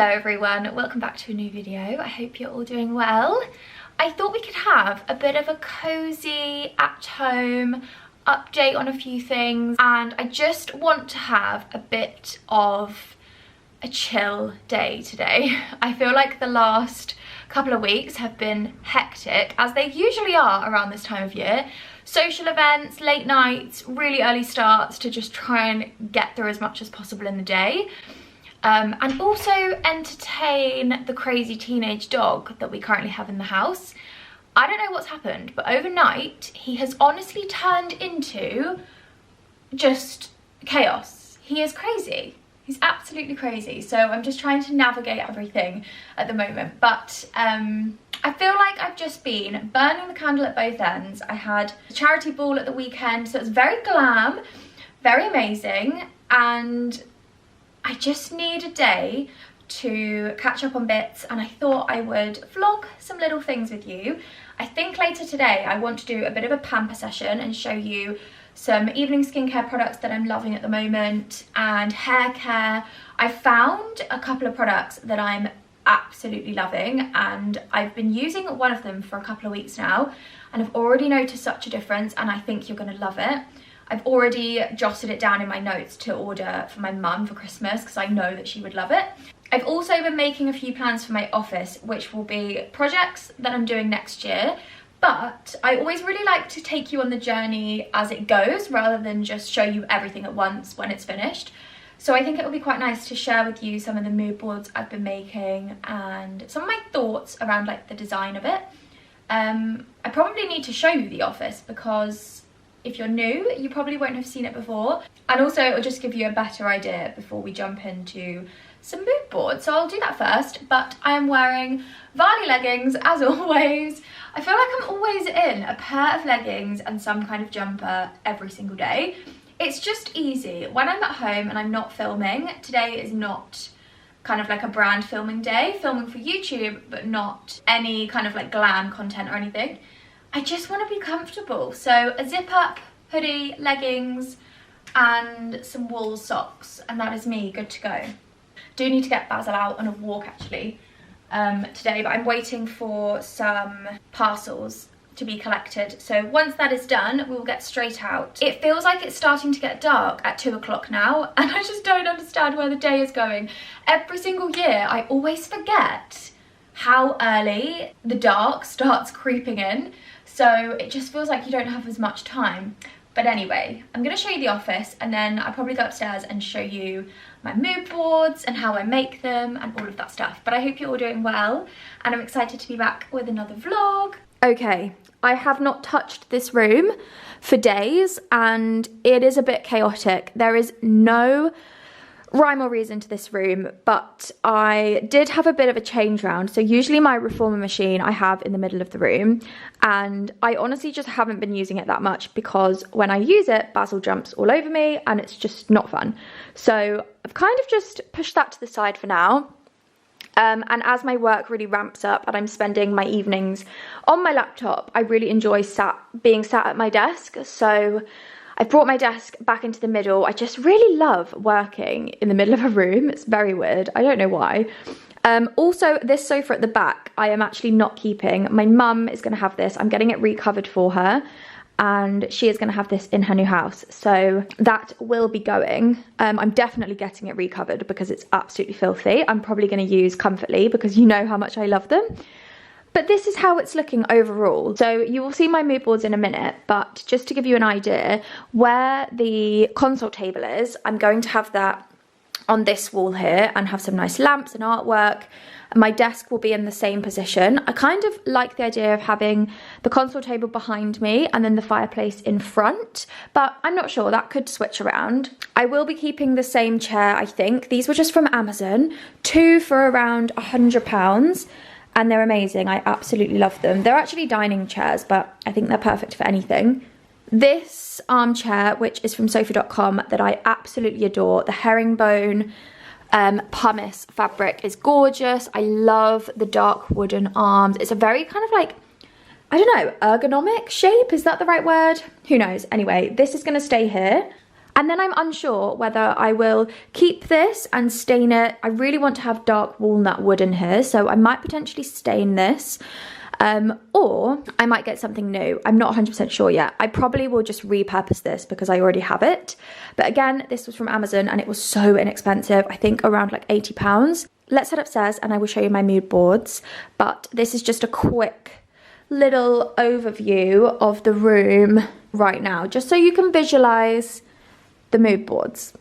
Hello everyone, welcome back to a new video. I hope you're all doing well. I thought we could have a bit of a cozy at home update on a few things, and I just want to have a bit of a chill day today. I feel like the last couple of weeks have been hectic, as they usually are around this time of year. Social events, late nights, really early starts to just try and get through as much as possible in the day. And also entertain the crazy teenage dog that we currently have in the house. I don't know what's happened, but overnight he has honestly turned into just chaos. He is crazy. He's absolutely crazy. So I'm just trying to navigate everything at the moment. But I feel like I've just been burning the candle at both ends. I had a charity ball at the weekend, so it's very glam, very amazing, and I just need a day to catch up on bits, and I thought I would vlog some little things with you. I think later today I want to do a bit of a pamper session and show you some evening skincare products that I'm loving at the moment, and hair care. I found a couple of products that I'm absolutely loving, and I've been using one of them for a couple of weeks now, and I've already noticed such a difference, and I think you're going to love it. I've already jotted it down in my notes to order for my mum for Christmas because I know that she would love it. I've also been making a few plans for my office, which will be projects that I'm doing next year, but I always really like to take you on the journey as it goes rather than just show you everything at once when it's finished. So I think it will be quite nice to share with you some of the mood boards I've been making and some of my thoughts around like the design of it. I probably need to show you the office because if you're new, you probably won't have seen it before. And also it'll just give you a better idea before we jump into some mood boards. So I'll do that first, but I am wearing Varley leggings as always. I feel like I'm always in a pair of leggings and some kind of jumper every single day. It's just easy. When I'm at home and I'm not filming, today is not kind of like a brand filming day, filming for YouTube, but not any kind of like glam content or anything. I just want to be comfortable. So a zip up, hoodie, leggings, and some wool socks, and that is me good to go. Do need to get Basil out on a walk actually today, but I'm waiting for some parcels to be collected. So once that is done, we will get straight out. It feels like it's starting to get dark at 2 o'clock now, and I just don't understand where the day is going. Every single year, I always forget how early the dark starts creeping in. So it just feels like you don't have as much time. But anyway, I'm going to show you the office, and then I'll probably go upstairs and show you my mood boards and how I make them and all of that stuff. But I hope you're all doing well, and I'm excited to be back with another vlog. Okay, I have not touched this room for days and it is a bit chaotic. There is no rhyme or reason to this room, but I did have a bit of a change round. So usually my reformer machine I have in the middle of the room, and I honestly just haven't been using it that much because when I use it, Basil jumps all over me and it's just not fun. So I've kind of just pushed that to the side for now. And as my work really ramps up and I'm spending my evenings on my laptop, I really enjoy being sat at my desk. So I've brought my desk back into the middle. I just really love working in the middle of a room. It's very weird. I don't know why. Also, this sofa at the back, I am actually not keeping. My mum is going to have this. I'm getting it recovered for her, and she is going to have this in her new house. So that will be going. I'm definitely getting it recovered because it's absolutely filthy. I'm probably going to use Comfortly because you know how much I love them. But this is how it's looking overall. So you will see my mood boards in a minute, but just to give you an idea, where the console table is, I'm going to have that on this wall here and have some nice lamps and artwork. And my desk will be in the same position. I kind of like the idea of having the console table behind me and then the fireplace in front, but I'm not sure, that could switch around. I will be keeping the same chair, I think. These were just from Amazon, 2 for around £100. And they're amazing. I absolutely love them. They're actually dining chairs, but I think they're perfect for anything. This armchair, which is from sofa.com, that I absolutely adore, the herringbone pumice fabric is gorgeous. I love the dark wooden arms. It's a very kind of like, I don't know, ergonomic shape. Is that the right word? Who knows? Anyway, this is going to stay here. And then I'm unsure whether I will keep this and stain it. I really want to have dark walnut wood in here, so I might potentially stain this. Or I might get something new. I'm not 100% sure yet. I probably will just repurpose this because I already have it. But again, this was from Amazon and it was so inexpensive. I think around like £80. Let's head upstairs and I will show you my mood boards. But this is just a quick little overview of the room right now, just so you can visualize the mood boards.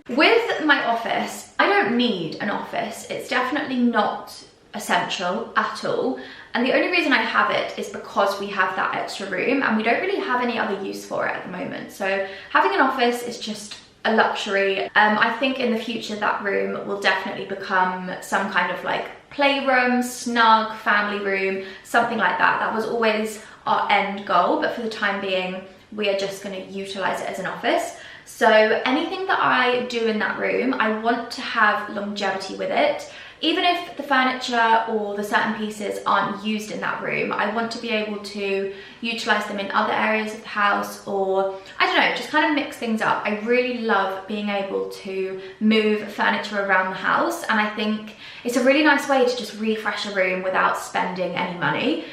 With my office, I don't need an office. It's definitely not essential at all. And the only reason I have it is because we have that extra room and we don't really have any other use for it at the moment. So having an office is just a luxury. I think in the future that room will definitely become some kind of like playroom, snug family room, something like that. That was always our end goal, but for the time being, we are just going to utilize it as an office. So anything that I do in that room, I want to have longevity with it. Even if the furniture or the certain pieces aren't used in that room, I want to be able to utilize them in other areas of the house, or I don't know, just kind of mix things up. I really love being able to move furniture around the house, and I think it's a really nice way to just refresh a room without spending any money.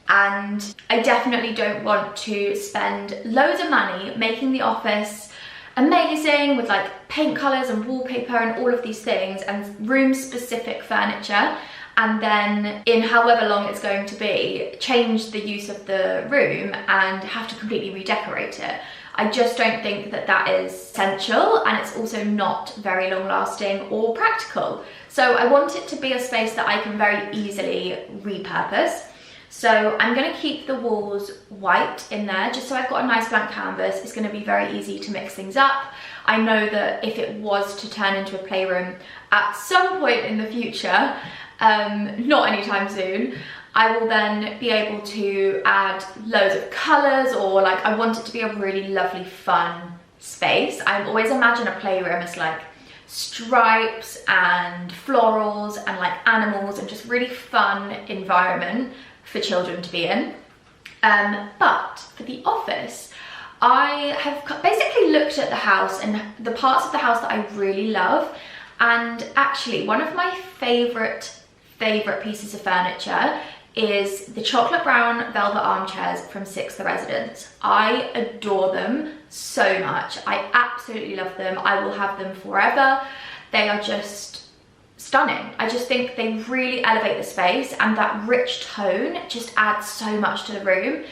And I definitely don't want to spend loads of money making the office amazing with like paint colors and wallpaper and all of these things and room specific furniture, and then in however long it's going to be, change the use of the room and have to completely redecorate it. I just don't think that that is essential, and it's also not very long lasting or practical. So I want it to be a space that I can very easily repurpose. So I'm going to keep the walls white in there, just so I've got a nice blank canvas. It's going to be very easy to mix things up. I know that if it was to turn into a playroom at some point in the future, not anytime soon, I will then be able to add loads of colours, or like I want it to be a really lovely fun space. I always imagine a playroom as like stripes and florals and like animals and just really fun environment for children to be in. But for the office, I have basically looked at the house and the parts of the house that I really love, and actually one of my favorite pieces of furniture is the chocolate brown velvet armchairs from Six the Residence. I adore them so much. I absolutely love them. I will have them forever. They are just stunning. I just think they really elevate the space, and that rich tone just adds so much to the room.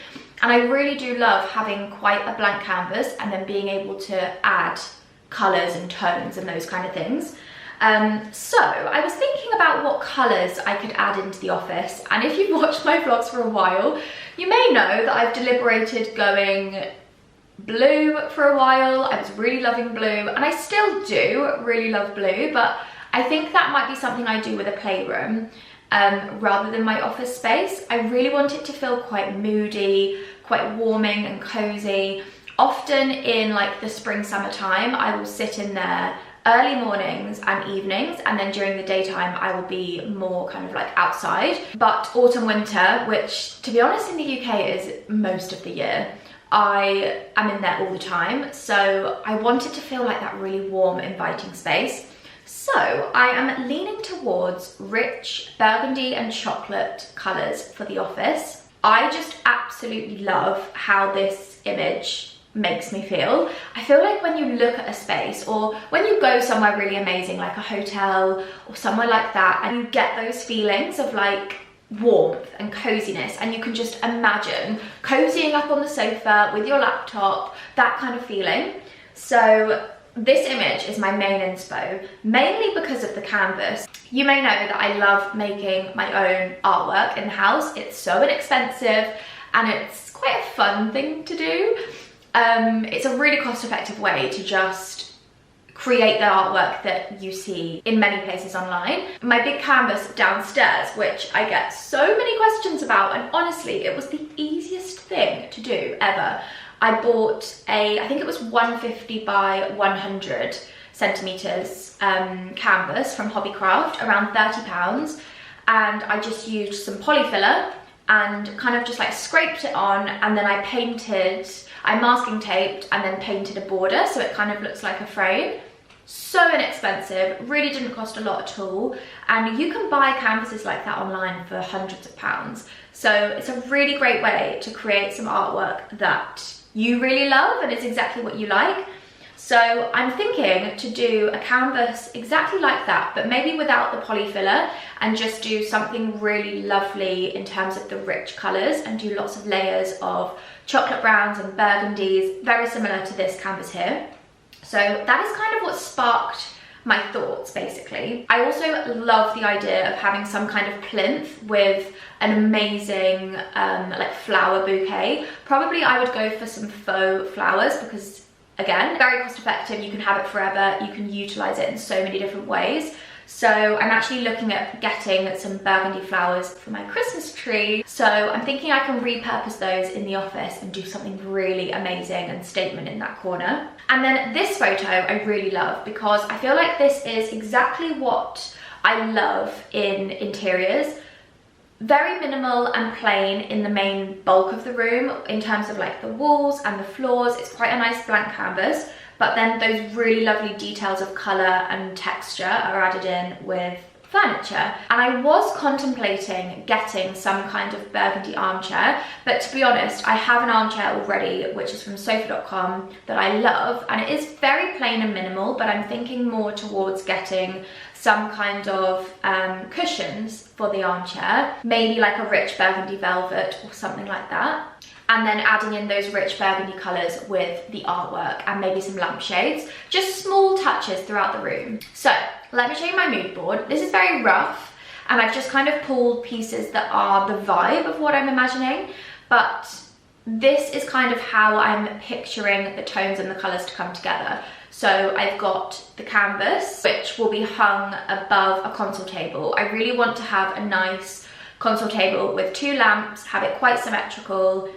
And I really do love having quite a blank canvas and then being able to add colours and tones and those kind of things. So I was thinking about what colours I could add into the office, and if you've watched my vlogs for a while, you may know that I've deliberated going blue for a while. I was really loving blue, and I still do really love blue, but I think that might be something I do with a playroom rather than my office space. I really want it to feel quite moody, quite warming and cozy. Often in like the spring, summertime, I will sit in there early mornings and evenings, and then during the daytime I will be more kind of like outside. But autumn, winter, which to be honest in the UK is most of the year, I am in there all the time. So I want it to feel like that really warm, inviting space. So I am leaning towards rich burgundy and chocolate colours for the office. I just absolutely love how this image makes me feel. I feel like when you look at a space, or when you go somewhere really amazing like a hotel or somewhere like that, and you get those feelings of like warmth and coziness, and you can just imagine cozying up on the sofa with your laptop, that kind of feeling. So this image is my main inspo, mainly because of the canvas. You may know that I love making my own artwork in the house. It's so inexpensive and it's quite a fun thing to do. It's a really cost-effective way to just create the artwork that you see in many places online. My big canvas downstairs, which I get so many questions about, and honestly, it was the easiest thing to do ever. I bought I think it was 150 by 100 centimeters canvas from Hobbycraft, around £30, and I just used some polyfiller and kind of just like scraped it on, and then I masking taped and then painted a border so it kind of looks like a frame. So inexpensive, really didn't cost a lot at all, and you can buy canvases like that online for hundreds of pounds. So it's a really great way to create some artwork that you really love and is exactly what you like. So I'm thinking to do a canvas exactly like that, but maybe without the poly filler, and just do something really lovely in terms of the rich colours, and do lots of layers of chocolate browns and burgundies, very similar to this canvas here. So that is kind of what sparked my thoughts, basically. I also love the idea of having some kind of plinth with an amazing like flower bouquet. Probably I would go for some faux flowers because, again, very cost effective. You can have it forever. You can utilize it in so many different ways. So I'm actually looking at getting some burgundy flowers for my Christmas tree. So I'm thinking I can repurpose those in the office and do something really amazing and statement in that corner. And then this photo I really love because I feel like this is exactly what I love in interiors. Very minimal and plain in the main bulk of the room in terms of like the walls and the floors. It's quite a nice blank canvas, but then those really lovely details of colour and texture are added in with furniture. And I was contemplating getting some kind of burgundy armchair, but to be honest, I have an armchair already, which is from sofa.com, that I love, and it is very plain and minimal, but I'm thinking more towards getting some kind of cushions for the armchair, maybe like a rich burgundy velvet or something like that. And then adding in those rich burgundy colours with the artwork and maybe some lampshades, just small touches throughout the room. So let me show you my mood board. This is very rough, and I've just kind of pulled pieces that are the vibe of what I'm imagining, but this is kind of how I'm picturing the tones and the colours to come together. So I've got the canvas, which will be hung above a console table. I really want to have a nice console table with 2 lamps, have it quite symmetrical.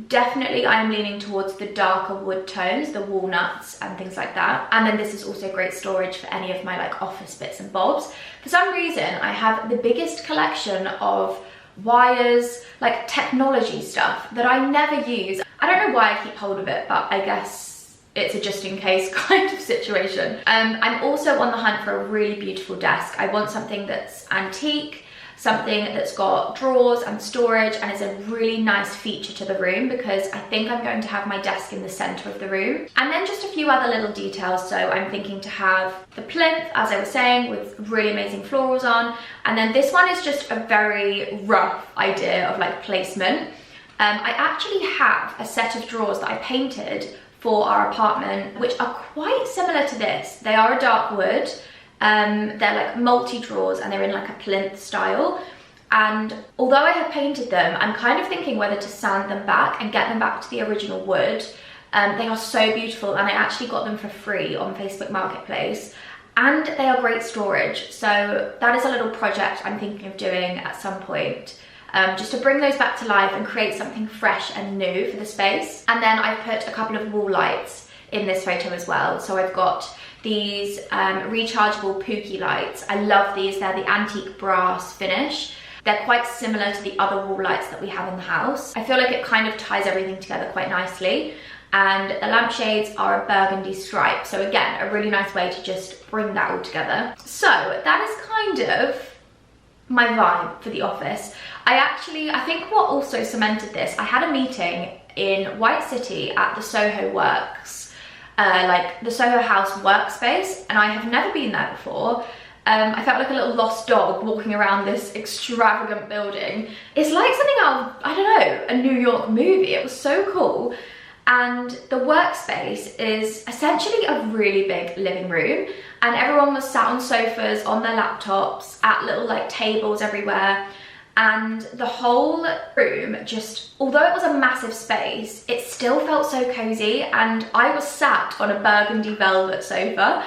Definitely I'm leaning towards the darker wood tones, the walnuts and things like that. And then this is also great storage for any of my like office bits and bobs. For some reason, I have the biggest collection of wires, like technology stuff that I never use. I don't know why I keep hold of it, but I guess it's a just in case kind of situation. I'm also on the hunt for a really beautiful desk. I want something that's antique, something that's got drawers and storage and is a really nice feature to the room, because I think I'm going to have my desk in the center of the room. And then just a few other little details. So I'm thinking to have the plinth, as I was saying, with really amazing florals on. And then this one is just a very rough idea of like placement. I actually have a set of drawers that I painted for our apartment, which are quite similar to this. They are a dark wood. They're like multi-drawers and they're in like a plinth style. And although I have painted them, I'm kind of thinking whether to sand them back and get them back to the original wood. They are so beautiful, and I actually got them for free on Facebook Marketplace. And they are great storage. So that is a little project I'm thinking of doing at some point. Just to bring those back to life and create something fresh and new for the space. And then I've put a couple of wall lights in this photo as well. So I've got these rechargeable Pookie lights. I love these. They're the antique brass finish. They're quite similar to the other wall lights that we have in the house. I feel like it kind of ties everything together quite nicely. And the lampshades are a burgundy stripe. So again, a really nice way to just bring that all together. So that is kind of my vibe for the office. I think what also cemented this, I had a meeting in White City at the Soho Works, like the Soho House workspace, and I have never been there before. I felt like a little lost dog walking around this extravagant building. It's like something out of, I don't know, a New York movie. It was so cool. And the workspace is essentially a really big living room, and everyone was sat on sofas, on their laptops, at little like tables everywhere. And the whole room, just, although it was a massive space, it still felt so cozy. And I was sat on a burgundy velvet sofa,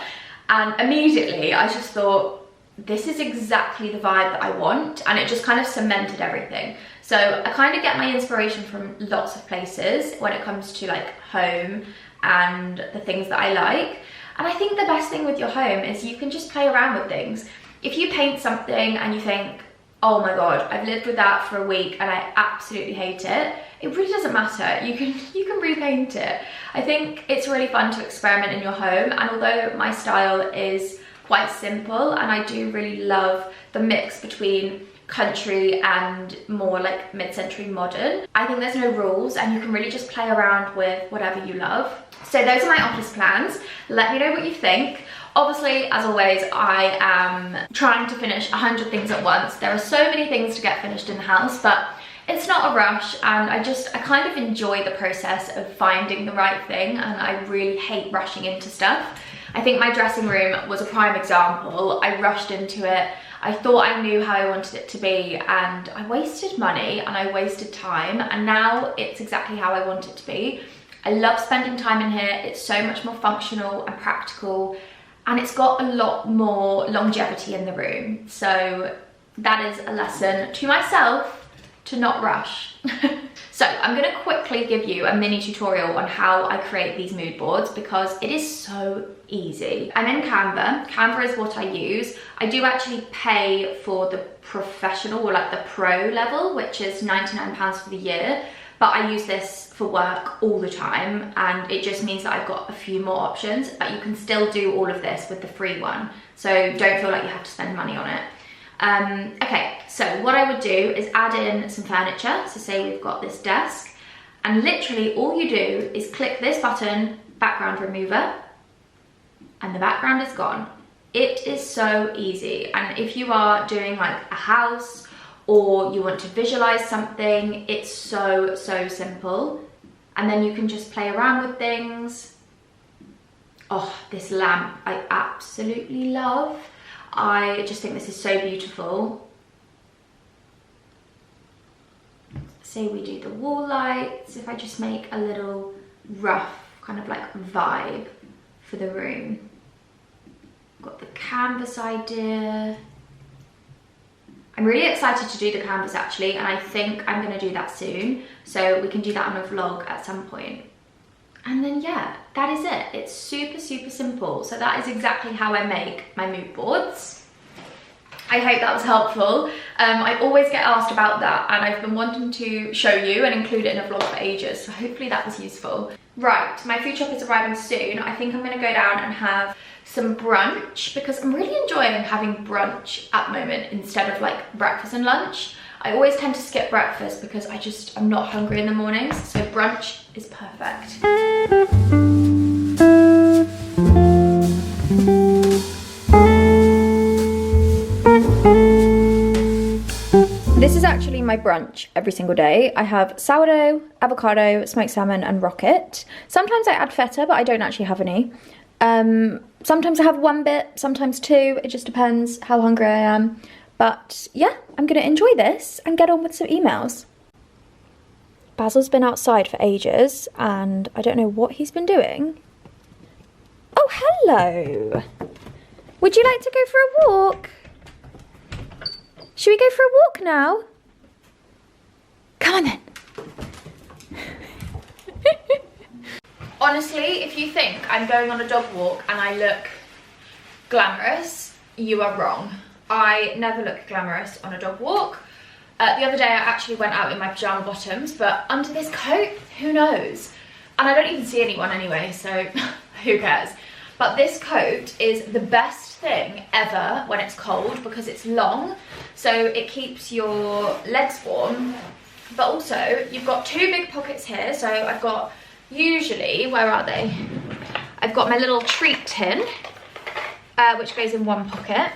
and immediately I just thought, this is exactly the vibe that I want. And it just kind of cemented everything. So I kind of get my inspiration from lots of places when it comes to like home and the things that I like. And I think the best thing with your home is you can just play around with things. If you paint something and you think, Oh my god, I've lived with that for a week and I absolutely hate it. It really doesn't matter, you can repaint it. I think it's really fun to experiment in your home, and although my style is quite simple and I do really love the mix between country and more like mid-century modern, I think there's no rules and you can really just play around with whatever you love. So those are my office plans. Let me know what you think. Obviously, as always, I am trying to finish 100 things at once. There are so many things to get finished in the house, but it's not a rush, and I kind of enjoy the process of finding the right thing, and I really hate rushing into stuff. I think my dressing room was a prime example. I rushed into it. I thought I knew how I wanted it to be, and I wasted money and I wasted time, and now it's exactly how I want it to be. I love spending time in here. It's so much more functional and practical, and it's got a lot more longevity in the room. So that is a lesson to myself to not rush. So I'm gonna quickly give you a mini tutorial on how I create these mood boards because it is so easy. I'm in Canva. Canva is what I use. I do actually pay for the professional or like the pro level, which is £99 for the year, but I use this for work all the time, and it just means that I've got a few more options, but you can still do all of this with the free one. So don't feel like you have to spend money on it. Okay, so what I would do is add in some furniture. So say we've got this desk, and literally all you do is click this button, background remover, and the background is gone. It is so easy. And if you are doing like a house or you want to visualize something, it's so simple. And then you can just play around with things. Oh, this lamp I absolutely love. I just think this is so beautiful. Say we do the wall lights, if I just make a little rough kind of like vibe for the room. Got the canvas idea. I'm really excited to do the canvas actually, and I think I'm gonna do that soon. So we can do that on a vlog at some point. And then yeah, that is it. It's super simple. So that is exactly how I make my mood boards. I hope that was helpful. I always get asked about that, and I've been wanting to show you and include it in a vlog for ages, so hopefully that was useful. Right, my food shop is arriving soon. I think I'm gonna go down and have some brunch because I'm really enjoying having brunch at the moment instead of like breakfast and lunch. I always tend to skip breakfast because I'm not hungry in the mornings, so brunch is perfect. This is actually my brunch every single day. I have sourdough, avocado, smoked salmon and rocket. Sometimes I add feta, but I don't actually have any. Sometimes I have one bit, sometimes two. It just depends how hungry I am. But yeah, I'm gonna enjoy this and get on with some emails. Basil's been outside for ages and I don't know what he's been doing. Oh, hello. Would you like to go for a walk? Should we go for a walk now? Come on then. Honestly, if you think I'm going on a dog walk and I look glamorous, you are wrong. I never look glamorous on a dog walk. The other day I actually went out in my pyjama bottoms, but under this coat, who knows? And I don't even see anyone anyway, so who cares? But this coat is the best thing ever when it's cold because it's long, so it keeps your legs warm. But also, you've got two big pockets here, so I've got usually, where are they? I've got my little treat tin, which goes in one pocket.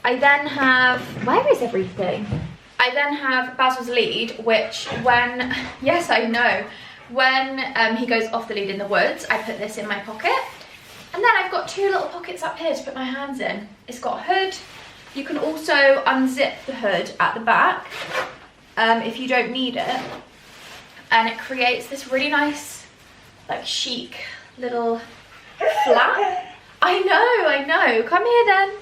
I then have, where is everything? I then have Basil's lead, which when, yes I know, when he goes off the lead in the woods, I put this in my pocket. And then I've got two little pockets up here to put my hands in. It's got a hood. You can also unzip the hood at the back if you don't need it. And it creates this really nice, like chic little flap. I know. Come here then.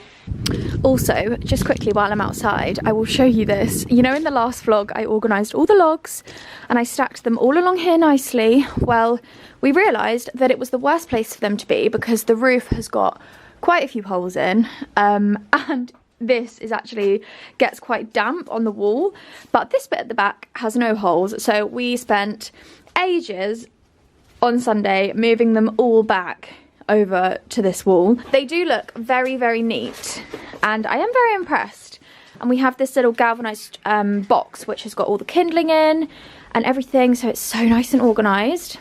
Also, just quickly while I'm outside, I will show you this. You know, in the last vlog, I organised all the logs and I stacked them all along here nicely. Well, we realised that it was the worst place for them to be because the roof has got quite a few holes in. And this is actually gets quite damp on the wall, but this bit at the back has no holes, so we spent ages on Sunday moving them all back over to this wall. They do look very, very neat, and I am very impressed. And we have this little galvanised box which has got all the kindling in and everything, so it's so nice and organised.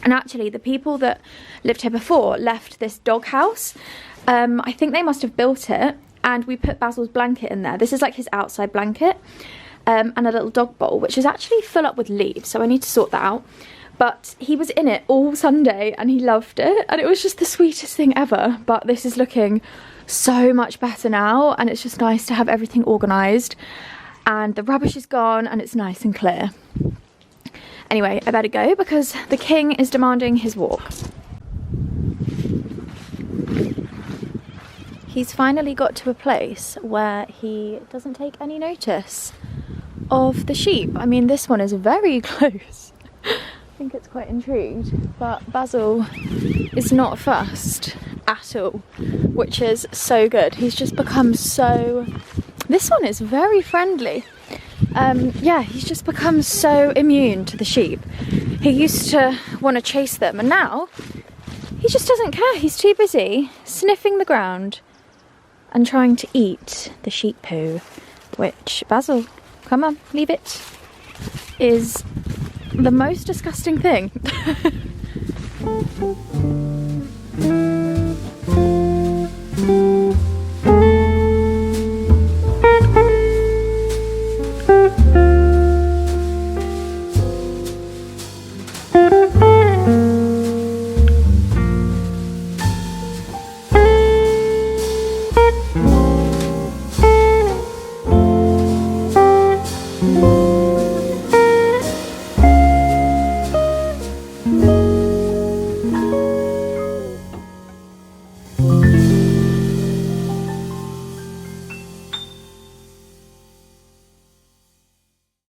And actually the people that lived here before left this doghouse. I think they must have built it, and we put Basil's blanket in there. This is like his outside blanket, and a little dog bowl which is actually full up with leaves, so I need to sort that out. But he was in it all Sunday and he loved it, and it was just the sweetest thing ever. But this is looking so much better now, and it's just nice to have everything organised, and the rubbish is gone and it's nice and clear. Anyway, I better go because the king is demanding his walk. He's finally got to a place where he doesn't take any notice of the sheep. I mean, this one is very close. I think it's quite intrigued, but Basil is not fussed at all, which is so good. He's just become so... This one is very friendly. Yeah, he's just become so immune to the sheep. He used to want to chase them, and now he just doesn't care. He's too busy sniffing the ground and trying to eat the sheep poo, which, Basil, come on, leave it, is the most disgusting thing.